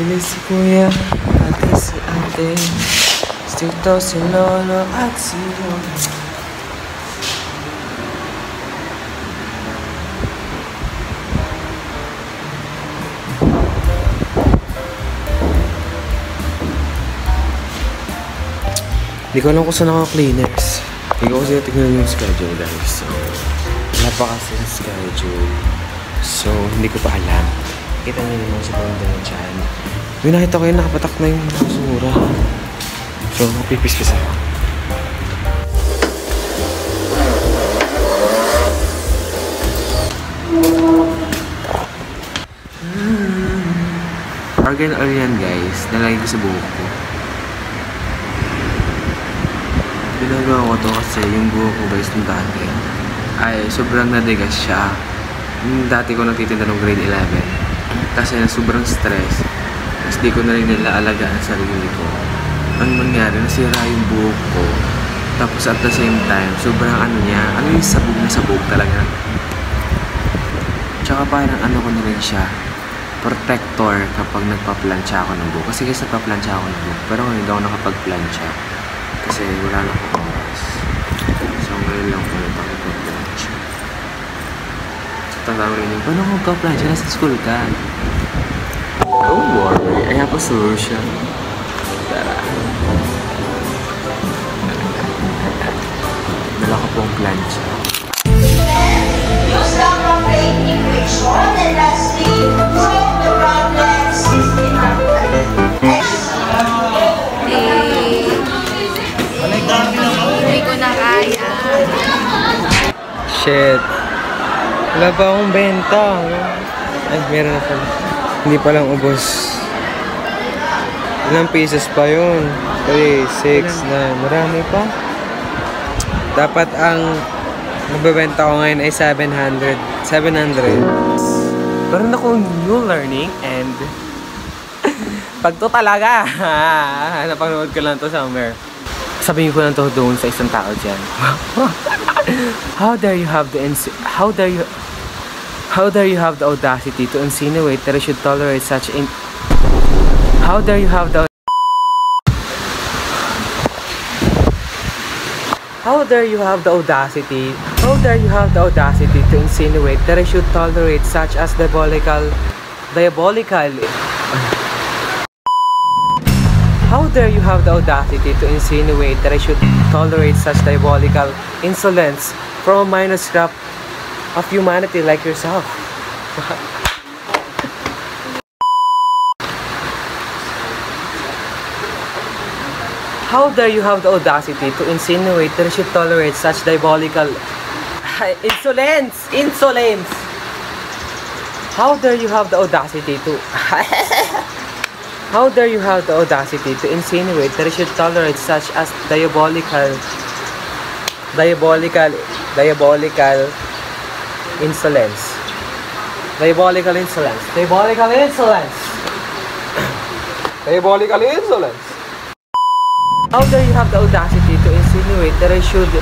Bili si kuya, ate si ate, tito si lolo at si lolo. Hindi ko alam kung saan naka-cleaners. Hindi ko kasi tignan yung schedule, guys. So, wala pa kasi yung schedule. So, hindi ko pa alam. Kita nyo naman sa banda na dyan. May nakita ko yung nakapatak na yung basura. So, mapipispis ako. Organ oil yan, guys. Nalagay ko sa buhok ko. Ginagawa ko to kasi yung buhok ko, guys, nung dati ay sobrang nadigas siya. Dati ko nagtitinda ng grade 11. Kasi na sobrang stress. Tapos di ko na rin nilaalagaan ang sarili ko. Ang mangyari, nasira yung buhok ko. Tapos at the same time, sobrang ano niya, ano yung sabog na sabog talaga. Tsaka parang ano ko na rin siya, protector kapag nagpa-plancha ako ng buhok. Kasi guys, nagpa-plancha ako ng buhok. Pero ngayon hindi ako nakapag-plancha. Kasi wala lang akong oras. So ngayon lang ko nakapag-plancha. Tatawa rin yung, paano kung ka-plancha? Nasa school ka? Don't worry, I have a solution. Tara. Dala ko pong plancha. Use the appropriate equation and lastly, solve the problem systematically. Hindi ko na kaya. Shit. Wala pa akong benta. Ay, meron na pala. Hindi pa lang ubos. Ilang pieces pa yun? 3, 6, 9. Marami pa. Dapat ang nabibenta ko ngayon ay 700. 700. Meron akong new learning and pag to talaga. Napanood ko lang to somewhere. Sabihin ko lang to doon sa isang tao dyan. How dare you have the audacity to insinuate that I should tolerate such How dare you have the audacity to insinuate that I should tolerate such as diabolical How dare you have the audacity to insinuate that I should tolerate such diabolical insolence from a minor scrap of humanity like yourself? How dare you have the audacity to insinuate that I should tolerate such diabolical insolence? How dare you have the audacity to How dare you have the audacity to insinuate that I should tolerate such as diabolical insolence. Diabolical insolence. How dare you have the audacity to insinuate that I should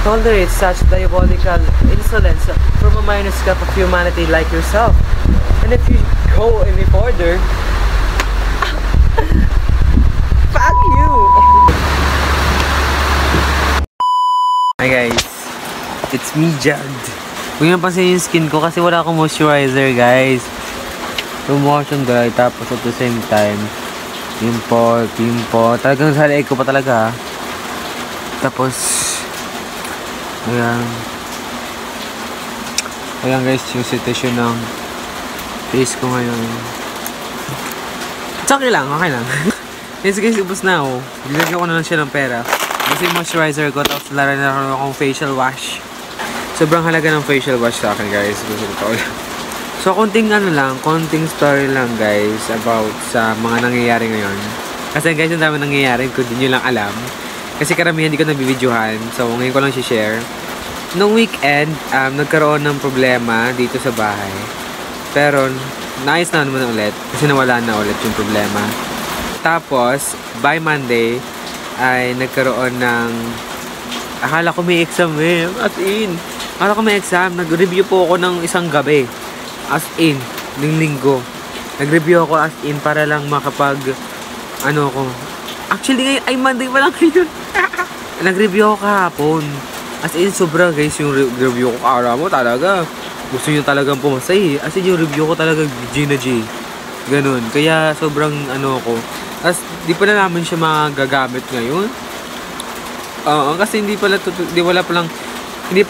tolerate such diabolical insolence from a minor scrap of humanity like yourself? And if you go any further, fuck you! Hi guys, it's me, Jad. Huwag nyo pansin yung skin ko kasi wala akong moisturizer, guys. Lumukha siyang dry, tapos at the same time, pimple. Talagang sa leeg ko pa talaga. Tapos, ayan guys, yung situation ng face ko ngayon. It's okay lang. Yes guys, ubos na ako. Binagyan ko na lang siya ng pera. Kasi yung moisturizer ko, tapos laran na akong facial wash. Sobrang halaga ng facial wash sa akin, guys. So, konting story lang, guys, about sa mga nangyayari ngayon. Kasi guys, yung dami nangyayari, kung di nyo lang alam. Kasi karamihan di ko nabibidyohan. So, ngayon ko lang share. Nung weekend, nagkaroon ng problema dito sa bahay. Pero, naayos na naman ulit. Kasi nawala na ulit yung problema. Tapos, by Monday, ay nagkaroon ng akala ko may exam akala ko may exam. Nag-review po ako ng isang gabi, as in, ng linggo. Nag-review ako as in para lang makapag, ano ko. Actually, ngayon, ay Monday pa lang ngayon. Nag-review ako kahapon. As in, sobra guys, yung review ko. Akala mo talaga, gusto nyo talagang pumasay. As in, yung review ko talaga, G na G. Ganun. Kaya, sobrang, ano ko. Tapos, di pa na namin siya magagamit ngayon. Kasi hindi pa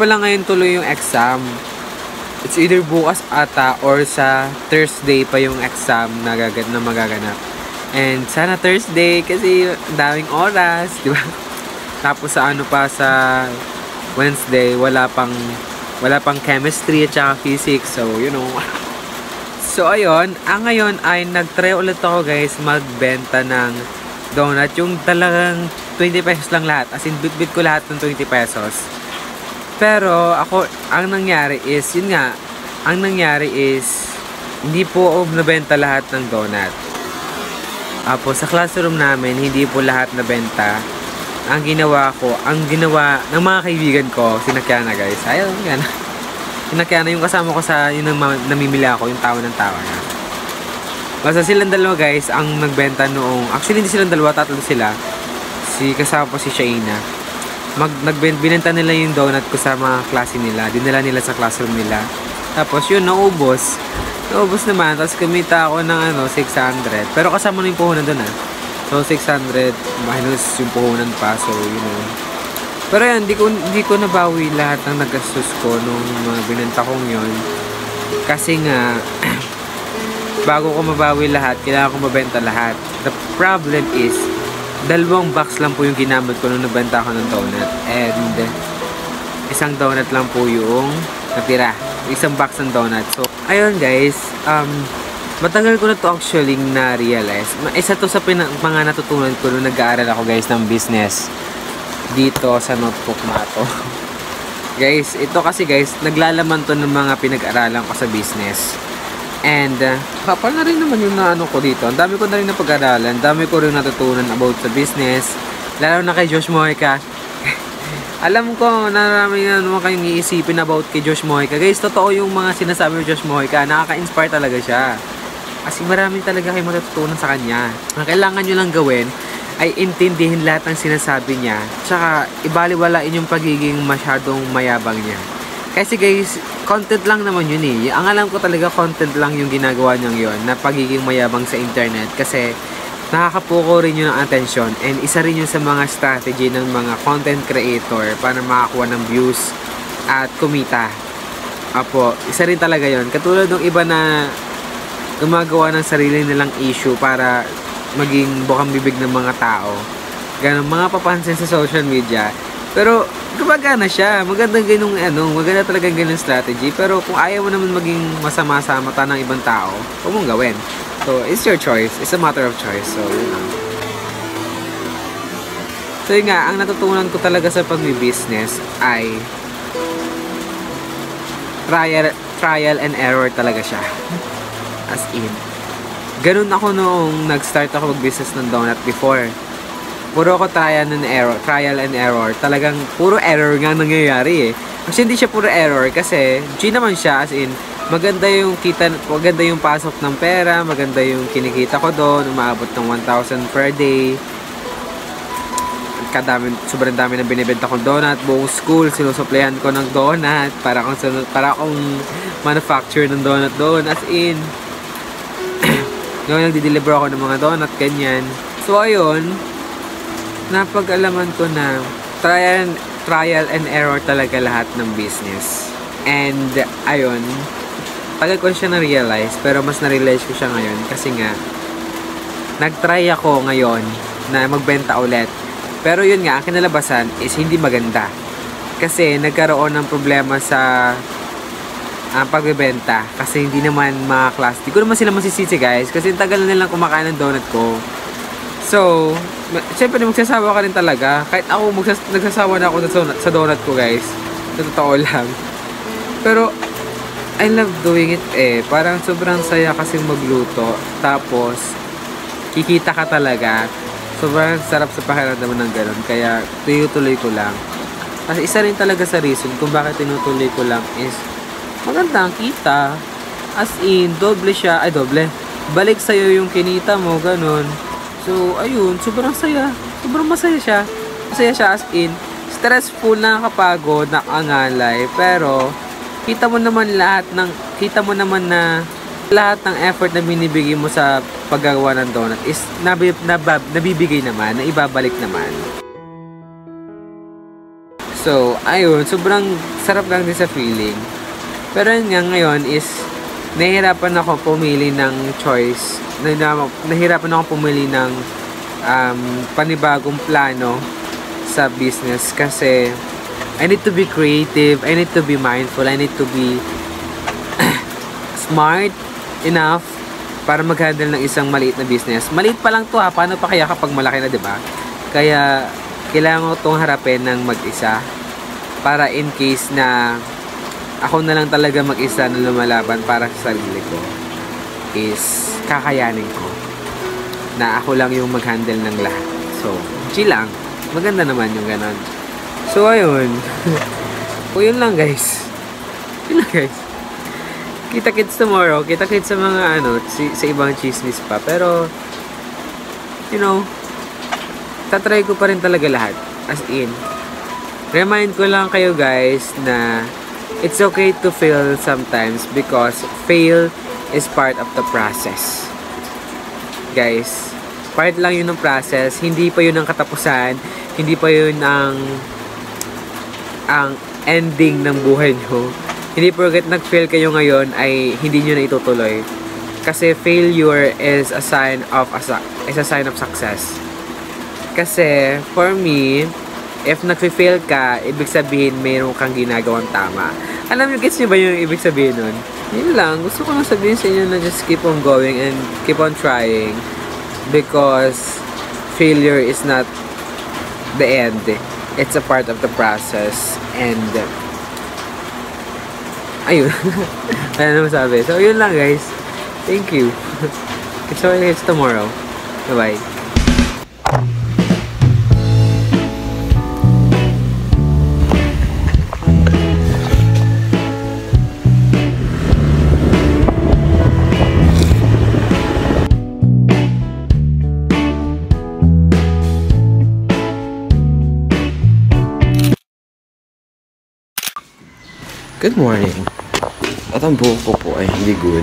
lang ngayon tuloy yung exam. It's either bukas ata or sa Thursday pa yung exam na magaganap. And sana Thursday kasi daming oras, di ba? Tapos sa ano pa sa Wednesday, wala pang chemistry at saka physics. So, you know. So, ayun. Ngayon ay nag-try ulit ako guys magbenta ng donut. Yung talagang 20 pesos lang lahat. As in, bit ko lahat ng 20 pesos. Pero, ang nangyari is, hindi po ako nabenta lahat ng donut. Sa classroom namin, hindi po lahat nabenta. Ang ginawa ng mga kaibigan ko, sinakyana guys. Ayun, yan. Sinakyana yung kasama ko yung namimili ako, yung tawa ng tawa na. Basta silang dalawa guys, ang nagbenta noong, actually hindi silang dalawa, tatlo sila. Kasama po si Shaina. Binenta nila yung donut ko sa mga klase nila. Dinala nila sa classroom nila. Tapos yun, naubos. Naubos naman. Tapos kumita ako ng 600. Pero kasama na yung puhunan doon So 600 minus yung puhunan pa. So yun know. Pero yan, di ko nabawi lahat ng nagastos ko nung binenta kong yun. Kasi nga, bago ko mabawi lahat, kailangan ko mabenta lahat. The problem is, 2 box lang po yung ginamit ko nung nabenta ko ng donut. And, 1 donut lang po yung natira. 1 box ng donut. So, ayun guys, matagal ko na to actually na-realize. Isa to sa mga natutunan ko nung nag-aaral ako guys ng business. Dito sa notebook na to. Guys, ito kasi guys, naglalaman to ng mga pinag-aralan ko sa business. And, kapal na rin naman yung naano ko dito. Ang dami ko na rin napag-aralan. Dami ko rin natutunan about sa business. Lalo na kay Josh Mojica. Alam ko, narami na naman kayong iisipin about kay Josh Mojica. Guys, totoo yung mga sinasabi ni Josh Mojica. Nakaka-inspire talaga siya. Kasi marami talaga kayong matutunan sa kanya. Ang kailangan nyo lang gawin ay intindihin lahat ng sinasabi niya. Tsaka, ibaliwalain yung pagiging masyadong mayabang niya. Kasi guys, content lang naman yun eh. Ang alam ko talaga, content lang yung ginagawa niyang yun na pagiging mayabang sa internet. Kasi nakakapuko rin yun ng atensyon. And isa rin yun sa mga strategy ng mga content creator para makakuha ng views at kumita. Isa rin talaga yun. Katulad ng iba na gumagawa ng sarili nilang issue para maging bukang bibig ng mga tao. Ganun, mga papansin sa social media. Pero, gumagana siya. Maganda talaga ganung strategy. Pero, kung ayaw mo naman maging masama sa mata ng ibang tao, huwag mong gawin. So, it's your choice. It's a matter of choice. So, yun lang. So, yun nga, ang natutunan ko talaga sa pag-business ay trial and error talaga siya. As in. Ganun ako noong nag-start ako mag-business ng donut before. Puro ako trial and error. Talagang puro error nga nangyayari eh. Kasi hindi siya puro error kasi G naman siya, as in maganda yung pasok ng pera, maganda yung kinikita ko doon, umaabot ng 1,000 per day. Sobrang dami ng binibenta kong donut. Buong school sinusuplayan ko ng donut para akong manufacturer ng donut doon, as in. Ngayon nagdi-deliver ako ng mga donut, ganyan. So ayun, napag-alaman ko na trial and error talaga lahat ng business. And ayun, tagal ko siya na-realize, pero mas na-realize ko siya ngayon kasi nga nag-try ako ngayon na magbenta ulit. Pero yun nga, ang kinalabasan is hindi maganda. Kasi nagkaroon ng problema sa pagbebenta. Kasi hindi naman mga class. Di ko naman sila masisisi guys. Kasi tagal na nilang kumakain ng donut ko. So, syempre magsasawa ka rin talaga. Kahit ako nagsasawa na ako sa donut ko guys. Sa totoo lang. Pero, I love doing it eh. Parang sobrang saya kasi magluto. Tapos, kikita ka talaga. Sobrang sarap sa pakiramdam ng ganun. Kaya, tinutuloy ko lang. Kasi isa rin talaga sa reason kung bakit tinutuloy ko lang is maganda ang kita. As in, doble siya. Ay, doble. balik sa'yo yung kinita mo, ganun. So, ayun, sobrang saya. Sobrang masaya siya. Masaya siya as in, stressful, nakakapagod, nakangalay, pero kita mo naman na lahat ng effort na binibigay mo sa paggagawa ng donut is nabibigay naman, na ibabalik naman. So, ayun, sobrang sarap lang din sa feeling. Pero yun nga ngayon is, nahihirapan ako pumili ng choice. Nahihirapan ako pumili ng panibagong plano sa business kasi I need to be creative, I need to be mindful, I need to be smart enough para mag-handle ng isang maliit na business. Maliit pa lang to ha, paano pa kaya kapag malaki na, 'di ba? Kaya kailangan ko itong harapin ng mag-isa para in case na ako na lang talaga mag-isa na lumalaban para sa sarili ko is kakayanin ko na ako lang yung mag-handle ng lahat. So, chill lang. Maganda naman yung ganon. So, ayun. O, yun lang guys. Yun lang guys. Kita-kits tomorrow. Kita-kits sa mga sa ibang chismis pa. Pero, you know, tatry ko pa rin talaga lahat. As in, remind ko lang kayo guys na it's okay to fail sometimes because fail is part of the process. Guys, part lang yun ng process. Hindi pa yun ang katapusan. Hindi pa yun ang ending ng buhay nyo. Hindi porket nag-fail kayo ngayon ay hindi nyo na itutuloy. Kasi failure is a sign of success. Kasi for me, if nag-fail ka, ibig sabihin mayroon kang ginagawang tama. Alam nyo, gets nyo ba yung ibig sabihin nun? Yun lang. Gusto ko lang sabihin sa inyo na just keep on going and keep on trying. Because failure is not the end. It's a part of the process. And ayun. Ano naman sabi. So, yun lang guys. Thank you. It's tomorrow. Bye-bye. Good morning. At ang buhok ko po ay hindi good.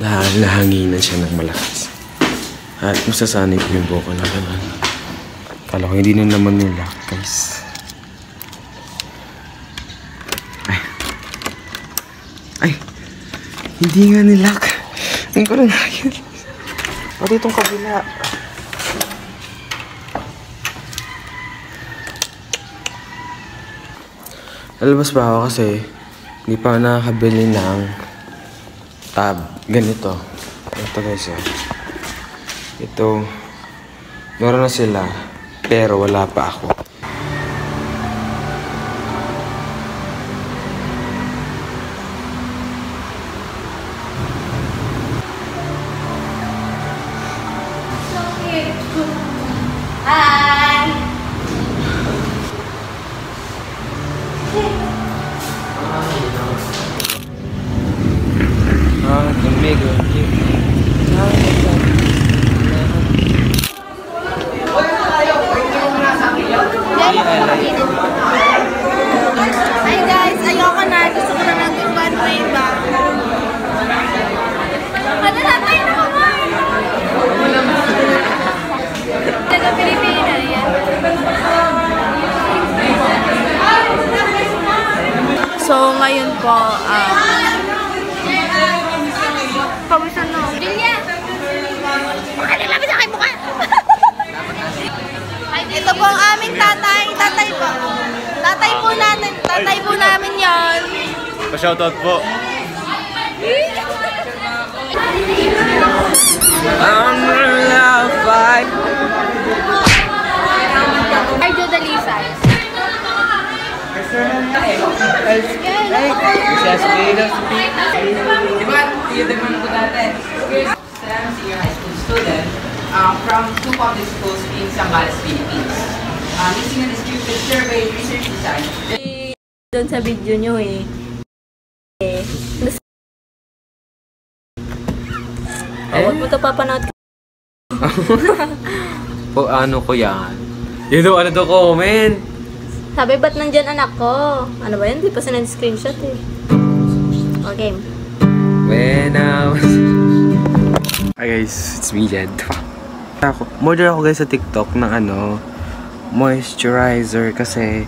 Nahanginan siya ng malakas. At masasanay ko yung buhok ko na gano'n. Kala ko hindi na naman yung lock, guys. Ay! Hindi nga nilock. Ngayon ko lang nakikita. Pati itong kabila. Lalabas pa ako kasi hindi pa nakakabili ng tab. Ganito. Ito guys. Ito. Meron na sila. Pero wala pa ako. Hi! Hi guys, ayoko na. Gusto ko na nag-ban na iba. Ano na tayo na kumain? Taga Pilipina yan. So ngayon po, pawisan na. Lilia! Baka nilapit sa aking mukha! Ito po ang aming tatay. Tatay po. Tatay po namin yan. Pa-shoutout po. Arjo Dalisay. Senior high school student from two public schools in Zambales, Philippines. Using a descriptive survey research design. Doon sa video nyo Huwag mo ito papanood. O ano ko yan? Yun daw, ano daw comment? Sabi, ba't nandyan anak ko? Ano ba yun? Di pa screenshot eh. Okay. When I was... Hi guys, it's me Jed. Model ako guys sa TikTok ng ano, moisturizer kasi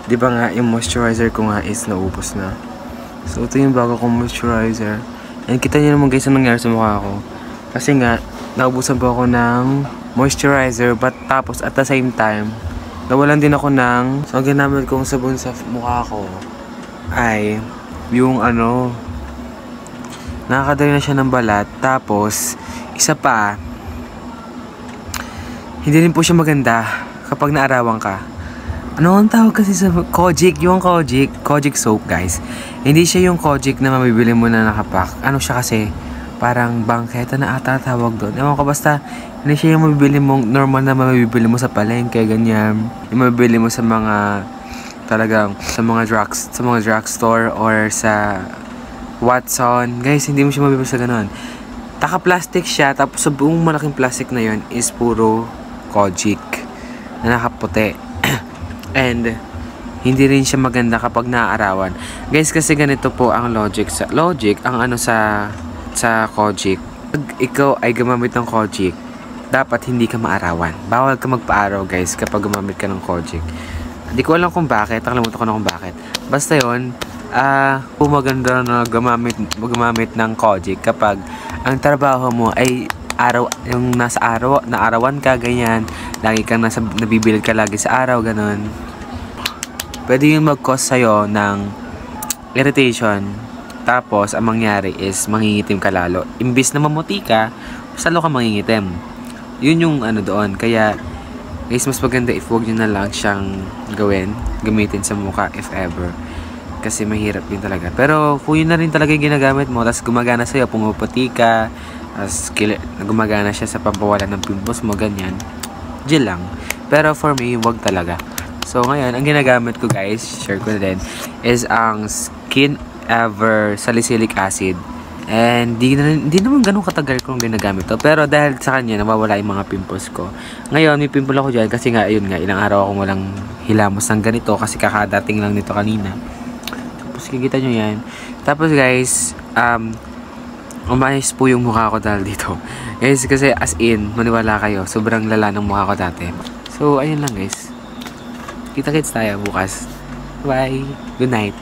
di ba nga yung moisturizer ko nga is naubos na. So ito yung bago kong moisturizer. And kita niyo naman guys ang nangyari sa mukha ko. Kasi nga, naubusan po ako ng moisturizer but tapos at the same time, nawalan din ako ng... So ang ginamit kong sabon sa mukha ko ay yung ano, nakakadali na siya ng balat. Tapos, isa pa, hindi rin po siya maganda kapag naarawan ka. Ano ang tawag kasi sa Kojic? Yung Kojic soap guys. Hindi siya yung Kojic na mabibili mo na nakapack. Ano siya kasi? Parang bangketa na ata tawag doon. Ewan ko, basta hindi siya yung mabibili mong normal na mabibili mo sa palengke, ganyan. Yung mabibili mo sa mga talagang sa mga drugstore or sa Watson. Guys, hindi mo siya mabibili sa ganun. Taka-plastic siya, tapos sa buong malaking plastic na yon is puro Kojic na nakaputi. And hindi rin siya maganda kapag naaarawan. Guys, kasi ganito po ang logic ang ano sa Kojic. Pag ikaw ay gumamit ng Kojic, dapat hindi ka maarawan. Bawal ka magpa-araw guys kapag gumamit ka ng Kojic. Hindi ko alam kung bakit, nakalimutan ko na kung bakit. Basta yon, maganda na gumamit ng Kojic kapag ang trabaho mo ay yung naarawan ka, ganyan, lagi kang nabibilad ka lagi sa araw, ganun. Pwede yung mag-cause sa'yo ng irritation, tapos ang mangyari is mangingitim ka lalo. Imbis na mamuti ka, salo ka mangingitim. Yun yung ano doon. Kaya guys, mas maganda if huwag nyo na lang siyang gamitin sa mukha if ever. Kasi mahirap yun talaga. Pero kung yun na rin talaga yung ginagamit mo, tapos gumagana sa'yo, pumuputi ka, tapos gumagana siya sa pampawalan ng pimples mo, ganyan, chill lang. Pero for me, wag talaga. So ngayon, ang ginagamit ko guys, share ko na din, is ang Skin Ever Salicylic Acid. And di naman ganun katagal kong ginagamit to. Pero dahil sa kanya, nawawala yung mga pimples ko. Ngayon, may pimple ako dyan kasi nga, ayun nga, ilang araw akong walang hilamos ng ganito kasi kakadating lang nito kanina. Tapos kikita nyo yan. Tapos guys, umayos po yung mukha ko dahil dito. Guys, kasi as in, maniwala kayo, sobrang lala ng mukha ko dati. So, ayun lang guys. Kita-kits tayo bukas. Bye! Good night!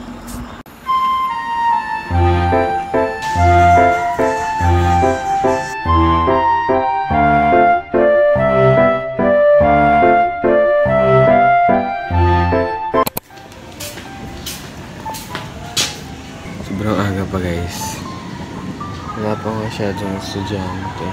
Sobrang aga pa guys. Wala pa masyadong estudyante.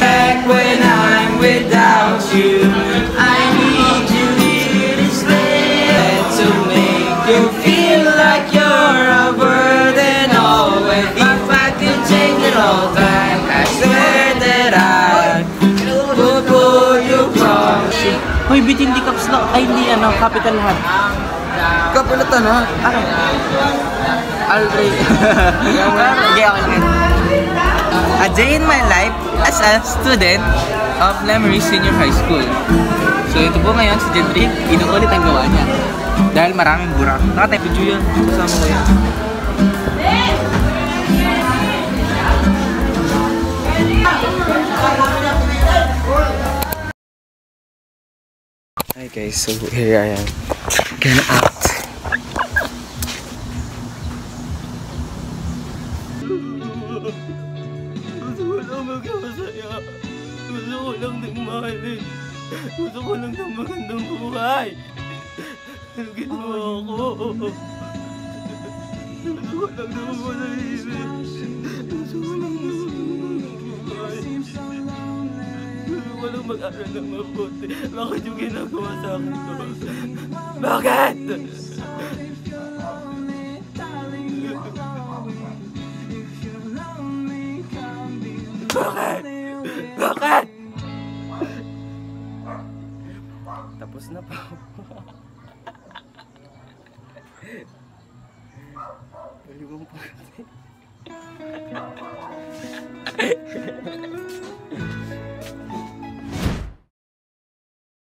Back when I'm without you, I need you here to stay. To make you feel like you're a burden. Oh, and if I could change it all back, I swear that I would pull you from. Hoy, bitin di caps lock. Ay, hindi ano, capital lahat. Kapulatan ha? Ano? Already. Okay, okay. A day in my life as a student of Lemery Senior High School. So ito po ngayon si Jedrick, inuulit ang gawa niya. Dahil maraming burak. Nakatay video yun. Kasama ko yan. Hi guys, so here I am. Gonna act. Gusto ko lang ng mahalin. Gusto ko lang ng magandang buhay. Tulugin mo ako. Gusto ko lang ng manahimik. Gusto ko lang ng buhay. Gusto ko lang mag-aral ng mabuti. Bakit yung ginagawa sa akin to? Bakit? Bakit? Tapos na pa. Palibang pa.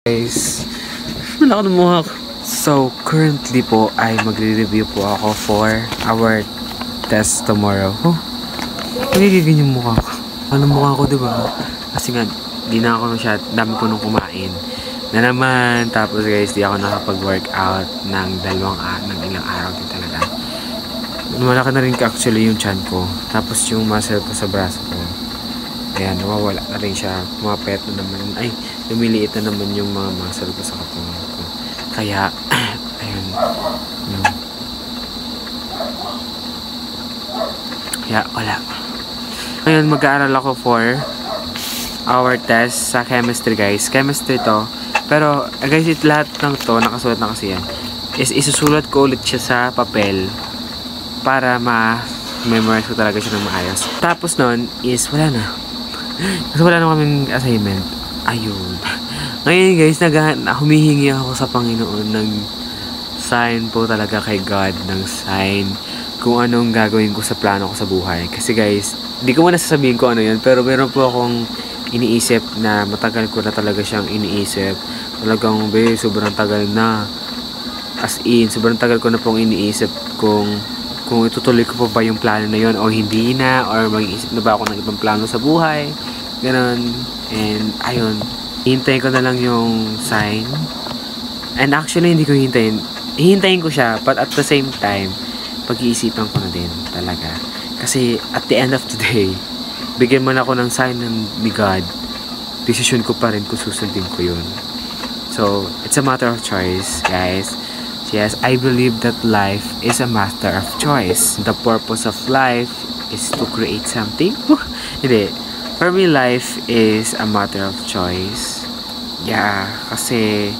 Guys, wala ka ng mukha ko. So, currently po ay magre-review po ako for our test tomorrow. Oh, magiging yung mukha ko. Ano mukha ko, diba? Kasi nga, di na ako dami ko nung kumain. Na naman, tapos guys, di ako nakapag-workout ng ilang araw din talaga. Malaki na rin actually yung chan ko. Tapos yung muscle ko sa braso ko. Ayan, nawawala na rin siya. Mapet na naman. Ay, lumiliit na naman yung mga muscle ko sa katawan ko. Kaya, ayun. Kaya, wala. Ngayon, mag-aaral ako for our test sa chemistry, guys. Chemistry to. Pero, guys, lahat ng to, nakasulat na kasi yan, is isusulat ko ulit siya sa papel para ma-memorize ko talaga siya ng maayos. Tapos nun, is wala na. Kasi wala na kaming assignment. Ayun. Ngayon guys, humihingi ako sa Panginoon ng sign po talaga kay God, ng sign kung anong gagawin ko sa plano ko sa buhay. Kasi guys, hindi ko muna sasabihin ko ano yun, pero meron po akong iniisip na matagal ko na talaga siyang iniisip. Talagang sobrang tagal na. As in, sobrang tagal ko na pong iniisip kung itutuloy ko pa ba yung plano na yun o hindi na, or mag-iisip na ba ako ng ibang plano sa buhay. Ganon. And ayun, hintayin ko na lang yung sign. And actually, hindi ko hihintayin ko siya, but at the same time, pag-iisipan ko na din talaga. Kasi at the end of the day, bigyan mo na ako ng sign ni God, decision ko pa rin kung susundin ko yun. So, it's a matter of choice, guys. Yes, I believe that life is a matter of choice. The purpose of life is to create something. Hindi. For me, life is a matter of choice. Yeah, kasi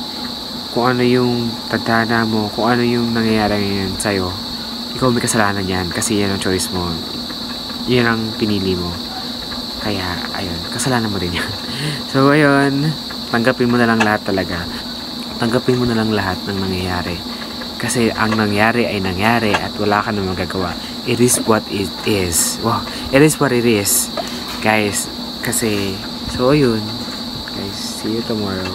kung ano yung tadhana mo, kung ano yung nangyayari ngayon sa'yo, ikaw may kasalanan yan kasi yan ang choice mo. Yan ang pinili mo. Kaya, ayun, kasalanan mo din yan. So, ayun, tanggapin mo na lang lahat talaga. Tanggapin mo na lang lahat ng nangyayari. Kasi ang nangyari ay nangyari at wala ka na magagawa. It is what it is. Wow, it is what it is. Guys, kasi, so ayun. Guys, see you tomorrow.